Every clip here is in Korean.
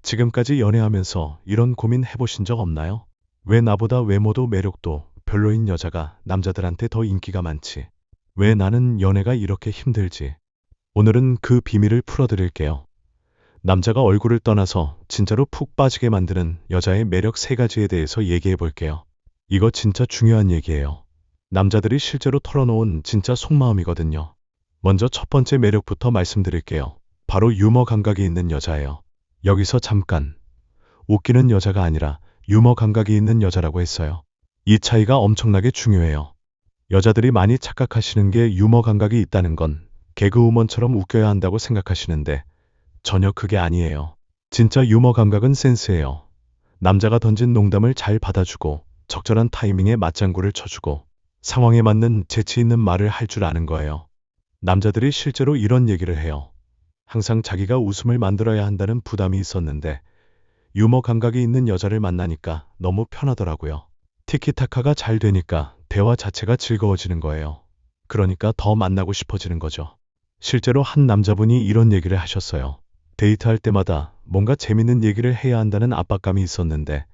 지금까지 연애하면서 이런 고민 해보신 적 없나요? 왜 나보다 외모도 매력도 별로인 여자가 남자들한테 더 인기가 많지? 왜 나는 연애가 이렇게 힘들지? 오늘은 그 비밀을 풀어드릴게요. 남자가 얼굴을 떠나서 진짜로 푹 빠지게 만드는 여자의 매력 3가지에 대해서 얘기해 볼게요. 이거 진짜 중요한 얘기예요. 남자들이 실제로 털어놓은 진짜 속마음이거든요. 먼저 첫 번째 매력부터 말씀드릴게요. 바로 유머 감각이 있는 여자예요. 여기서 잠깐, 웃기는 여자가 아니라 유머 감각이 있는 여자라고 했어요. 이 차이가 엄청나게 중요해요. 여자들이 많이 착각하시는 게 유머 감각이 있다는 건 개그우먼처럼 웃겨야 한다고 생각하시는데 전혀 그게 아니에요. 진짜 유머 감각은 센스예요. 남자가 던진 농담을 잘 받아주고 적절한 타이밍에 맞장구를 쳐주고 상황에 맞는 재치 있는 말을 할 줄 아는 거예요. 남자들이 실제로 이런 얘기를 해요. 항상 자기가 웃음을 만들어야 한다는 부담이 있었는데 유머 감각이 있는 여자를 만나니까 너무 편하더라고요. 티키타카가 잘 되니까 대화 자체가 즐거워지는 거예요. 그러니까 더 만나고 싶어지는 거죠. 실제로 한 남자분이 이런 얘기를 하셨어요. 데이트할 때마다 뭔가 재밌는 얘기를 해야 한다는 압박감이 있었는데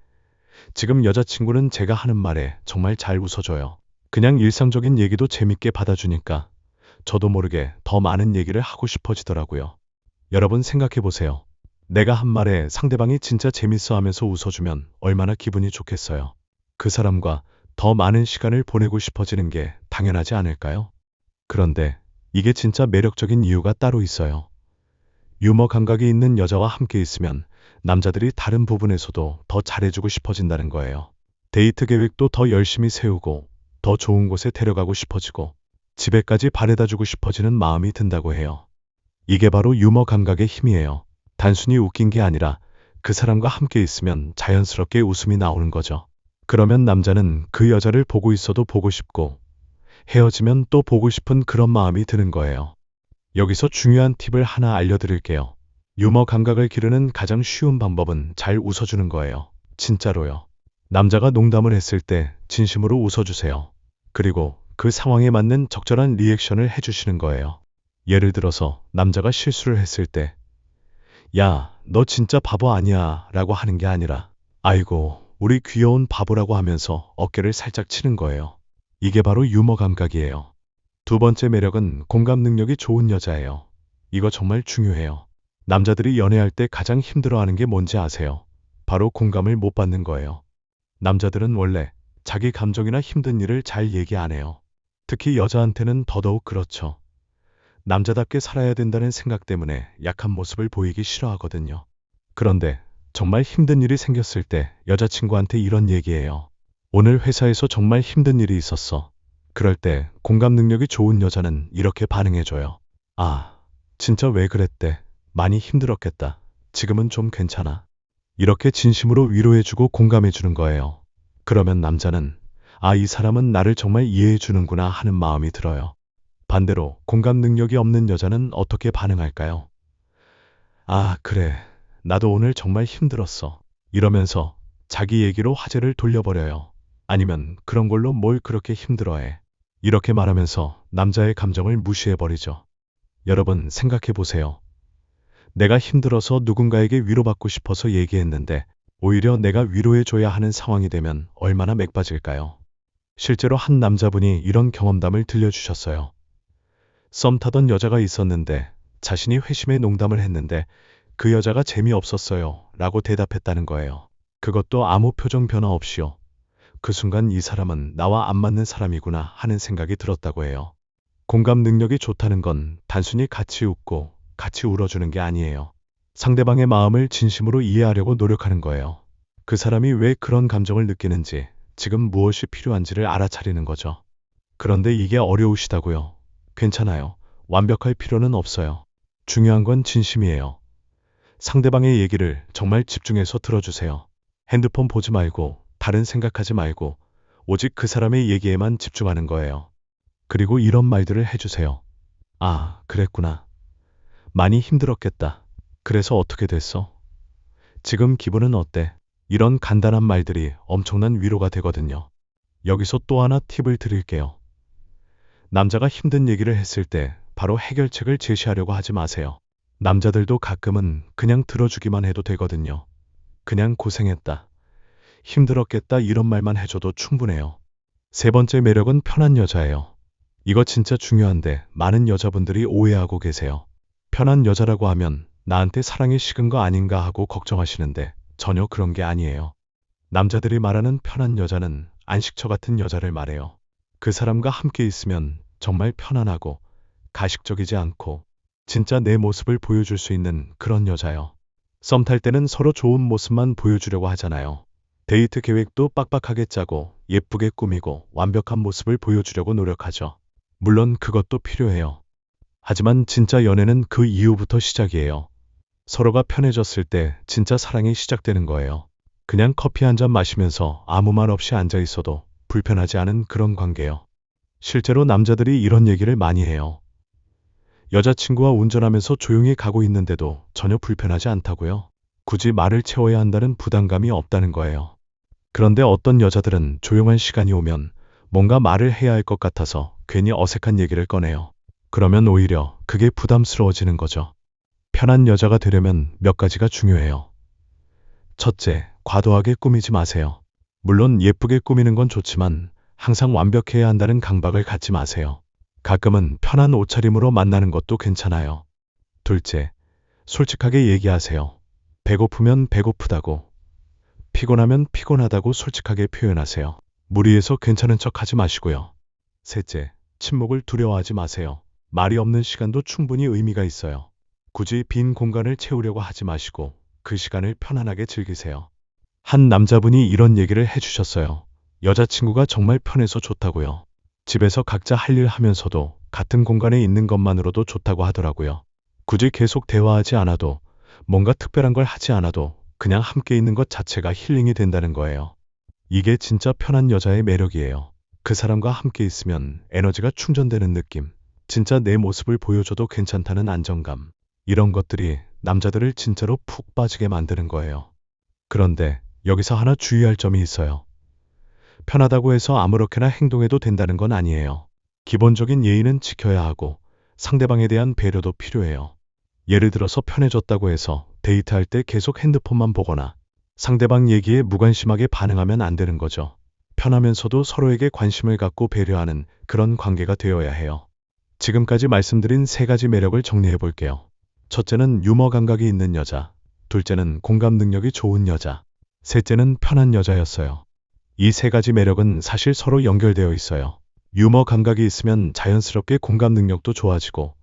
지금 여자친구는 제가 하는 말에 정말 잘 웃어줘요. 그냥 일상적인 얘기도 재밌게 받아주니까 저도 모르게 더 많은 얘기를 하고 싶어지더라고요. 여러분 생각해 보세요. 내가 한 말에 상대방이 진짜 재밌어 하면서 웃어주면 얼마나 기분이 좋겠어요. 그 사람과 더 많은 시간을 보내고 싶어지는 게 당연하지 않을까요? 그런데 이게 진짜 매력적인 이유가 따로 있어요. 유머 감각이 있는 여자와 함께 있으면 남자들이 다른 부분에서도 더 잘해주고 싶어진다는 거예요. 데이트 계획도 더 열심히 세우고 더 좋은 곳에 데려가고 싶어지고 집에까지 바래다주고 싶어지는 마음이 든다고 해요. 이게 바로 유머 감각의 힘이에요. 단순히 웃긴 게 아니라 그 사람과 함께 있으면 자연스럽게 웃음이 나오는 거죠. 그러면 남자는 그 여자를 보고 있어도 보고 싶고 헤어지면 또 보고 싶은 그런 마음이 드는 거예요. 여기서 중요한 팁을 하나 알려드릴게요. 유머 감각을 기르는 가장 쉬운 방법은 잘 웃어주는 거예요. 진짜로요. 남자가 농담을 했을 때 진심으로 웃어주세요. 그리고 그 상황에 맞는 적절한 리액션을 해주시는 거예요. 예를 들어서 남자가 실수를 했을 때 야, 너 진짜 바보 아니야 라고 하는 게 아니라 아이고, 우리 귀여운 바보라고 하면서 어깨를 살짝 치는 거예요. 이게 바로 유머 감각이에요. 두 번째 매력은 공감 능력이 좋은 여자예요. 이거 정말 중요해요. 남자들이 연애할 때 가장 힘들어하는 게 뭔지 아세요? 바로 공감을 못 받는 거예요. 남자들은 원래 자기 감정이나 힘든 일을 잘 얘기 안 해요. 특히 여자한테는 더더욱 그렇죠. 남자답게 살아야 된다는 생각 때문에 약한 모습을 보이기 싫어하거든요. 그런데 정말 힘든 일이 생겼을 때 여자친구한테 이런 얘기해요. 오늘 회사에서 정말 힘든 일이 있었어. 그럴 때 공감 능력이 좋은 여자는 이렇게 반응해줘요. 아, 진짜 왜 그랬대? 많이 힘들었겠다. 지금은 좀 괜찮아. 이렇게 진심으로 위로해주고 공감해주는 거예요. 그러면 남자는 아, 이 사람은 나를 정말 이해해주는구나 하는 마음이 들어요. 반대로 공감 능력이 없는 여자는 어떻게 반응할까요? 아, 그래. 나도 오늘 정말 힘들었어. 이러면서 자기 얘기로 화제를 돌려버려요. 아니면 그런 걸로 뭘 그렇게 힘들어해. 이렇게 말하면서 남자의 감정을 무시해버리죠. 여러분 생각해 보세요. 내가 힘들어서 누군가에게 위로받고 싶어서 얘기했는데 오히려 내가 위로해줘야 하는 상황이 되면 얼마나 맥 빠질까요? 실제로 한 남자분이 이런 경험담을 들려주셨어요. 썸 타던 여자가 있었는데 자신이 회심의 농담을 했는데 그 여자가 재미없었어요 라고 대답했다는 거예요. 그것도 아무 표정 변화 없이요. 그 순간 이 사람은 나와 안 맞는 사람이구나 하는 생각이 들었다고 해요. 공감 능력이 좋다는 건 단순히 같이 웃고 같이 울어주는 게 아니에요. 상대방의 마음을 진심으로 이해하려고 노력하는 거예요. 그 사람이 왜 그런 감정을 느끼는지, 지금 무엇이 필요한지를 알아차리는 거죠. 그런데 이게 어려우시다고요. 괜찮아요. 완벽할 필요는 없어요. 중요한 건 진심이에요. 상대방의 얘기를 정말 집중해서 들어주세요. 핸드폰 보지 말고 다른 생각하지 말고 오직 그 사람의 얘기에만 집중하는 거예요. 그리고 이런 말들을 해주세요. 아, 그랬구나. 많이 힘들었겠다. 그래서 어떻게 됐어? 지금 기분은 어때? 이런 간단한 말들이 엄청난 위로가 되거든요. 여기서 또 하나 팁을 드릴게요. 남자가 힘든 얘기를 했을 때 바로 해결책을 제시하려고 하지 마세요. 남자들도 가끔은 그냥 들어주기만 해도 되거든요. 그냥 고생했다, 힘들었겠다 이런 말만 해줘도 충분해요. 세 번째 매력은 편한 여자예요. 이거 진짜 중요한데 많은 여자분들이 오해하고 계세요. 편한 여자라고 하면 나한테 사랑이 식은 거 아닌가 하고 걱정하시는데 전혀 그런 게 아니에요. 남자들이 말하는 편한 여자는 안식처 같은 여자를 말해요. 그 사람과 함께 있으면 정말 편안하고 가식적이지 않고 진짜 내 모습을 보여줄 수 있는 그런 여자요. 썸 탈 때는 서로 좋은 모습만 보여주려고 하잖아요. 데이트 계획도 빡빡하게 짜고 예쁘게 꾸미고 완벽한 모습을 보여주려고 노력하죠. 물론 그것도 필요해요. 하지만 진짜 연애는 그 이후부터 시작이에요. 서로가 편해졌을 때 진짜 사랑이 시작되는 거예요. 그냥 커피 한 잔 마시면서 아무 말 없이 앉아 있어도 불편하지 않은 그런 관계요. 실제로 남자들이 이런 얘기를 많이 해요. 여자친구와 운전하면서 조용히 가고 있는데도 전혀 불편하지 않다고요. 굳이 말을 채워야 한다는 부담감이 없다는 거예요. 그런데 어떤 여자들은 조용한 시간이 오면 뭔가 말을 해야 할 것 같아서 괜히 어색한 얘기를 꺼내요. 그러면 오히려 그게 부담스러워지는 거죠. 편한 여자가 되려면 몇 가지가 중요해요. 첫째, 과도하게 꾸미지 마세요. 물론 예쁘게 꾸미는 건 좋지만 항상 완벽해야 한다는 강박을 갖지 마세요. 가끔은 편한 옷차림으로 만나는 것도 괜찮아요. 둘째, 솔직하게 얘기하세요. 배고프면 배고프다고, 피곤하면 피곤하다고 솔직하게 표현하세요. 무리해서 괜찮은 척 하지 마시고요. 셋째, 침묵을 두려워하지 마세요. 말이 없는 시간도 충분히 의미가 있어요. 굳이 빈 공간을 채우려고 하지 마시고 그 시간을 편안하게 즐기세요. 한 남자분이 이런 얘기를 해주셨어요. 여자친구가 정말 편해서 좋다고요. 집에서 각자 할 일 하면서도 같은 공간에 있는 것만으로도 좋다고 하더라고요. 굳이 계속 대화하지 않아도, 뭔가 특별한 걸 하지 않아도 그냥 함께 있는 것 자체가 힐링이 된다는 거예요. 이게 진짜 편한 여자의 매력이에요. 그 사람과 함께 있으면 에너지가 충전되는 느낌, 진짜 내 모습을 보여줘도 괜찮다는 안정감, 이런 것들이 남자들을 진짜로 푹 빠지게 만드는 거예요. 그런데 여기서 하나 주의할 점이 있어요. 편하다고 해서 아무렇게나 행동해도 된다는 건 아니에요. 기본적인 예의는 지켜야 하고 상대방에 대한 배려도 필요해요. 예를 들어서 편해졌다고 해서 데이트할 때 계속 핸드폰만 보거나 상대방 얘기에 무관심하게 반응하면 안 되는 거죠. 편하면서도 서로에게 관심을 갖고 배려하는 그런 관계가 되어야 해요. 지금까지 말씀드린 세 가지 매력을 정리해 볼게요. 첫째는 유머 감각이 있는 여자, 둘째는 공감 능력이 좋은 여자, 셋째는 편한 여자였어요. 이 세 가지 매력은 사실 서로 연결되어 있어요. 유머 감각이 있으면 자연스럽게 공감 능력도 좋아지고,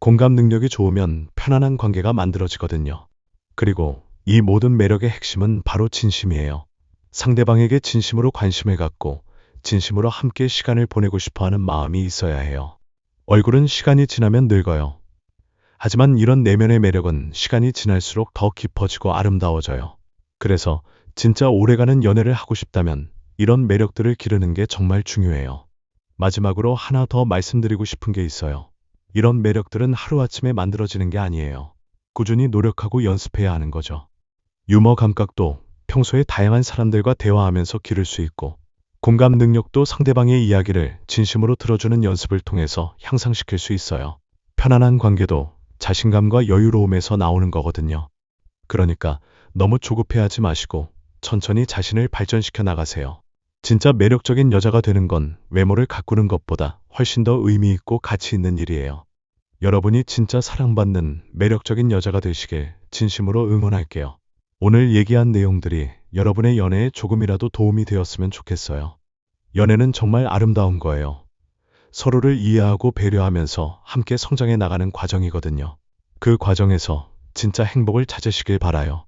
공감 능력이 좋으면 편안한 관계가 만들어지거든요. 그리고 이 모든 매력의 핵심은 바로 진심이에요. 상대방에게 진심으로 관심을 갖고 진심으로 함께 시간을 보내고 싶어 하는 마음이 있어야 해요. 얼굴은 시간이 지나면 늙어요. 하지만 이런 내면의 매력은 시간이 지날수록 더 깊어지고 아름다워져요. 그래서 진짜 오래가는 연애를 하고 싶다면 이런 매력들을 기르는 게 정말 중요해요. 마지막으로 하나 더 말씀드리고 싶은 게 있어요. 이런 매력들은 하루아침에 만들어지는 게 아니에요. 꾸준히 노력하고 연습해야 하는 거죠. 유머 감각도 평소에 다양한 사람들과 대화하면서 기를 수 있고, 공감 능력도 상대방의 이야기를 진심으로 들어주는 연습을 통해서 향상시킬 수 있어요. 편안한 관계도 자신감과 여유로움에서 나오는 거거든요. 그러니까 너무 조급해하지 마시고 천천히 자신을 발전시켜 나가세요. 진짜 매력적인 여자가 되는 건 외모를 가꾸는 것보다 훨씬 더 의미 있고 가치 있는 일이에요. 여러분이 진짜 사랑받는 매력적인 여자가 되시길 진심으로 응원할게요. 오늘 얘기한 내용들이 여러분의 연애에 조금이라도 도움이 되었으면 좋겠어요. 연애는 정말 아름다운 거예요. 서로를 이해하고 배려하면서 함께 성장해 나가는 과정이거든요. 그 과정에서 진짜 행복을 찾으시길 바라요.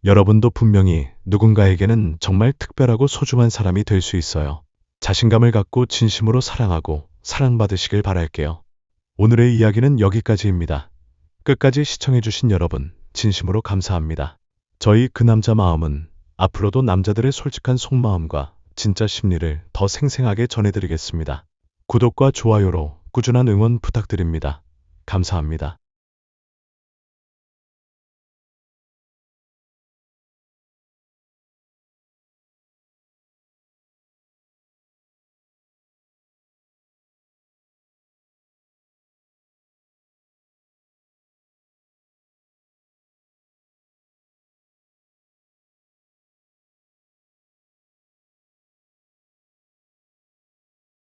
여러분도 분명히 누군가에게는 정말 특별하고 소중한 사람이 될 수 있어요. 자신감을 갖고 진심으로 사랑하고 사랑받으시길 바랄게요. 오늘의 이야기는 여기까지입니다. 끝까지 시청해주신 여러분, 진심으로 감사합니다. 저희 그 남자 마음은 앞으로도 남자들의 솔직한 속마음과 진짜 심리를 더 생생하게 전해드리겠습니다. 구독과 좋아요로 꾸준한 응원 부탁드립니다. 감사합니다.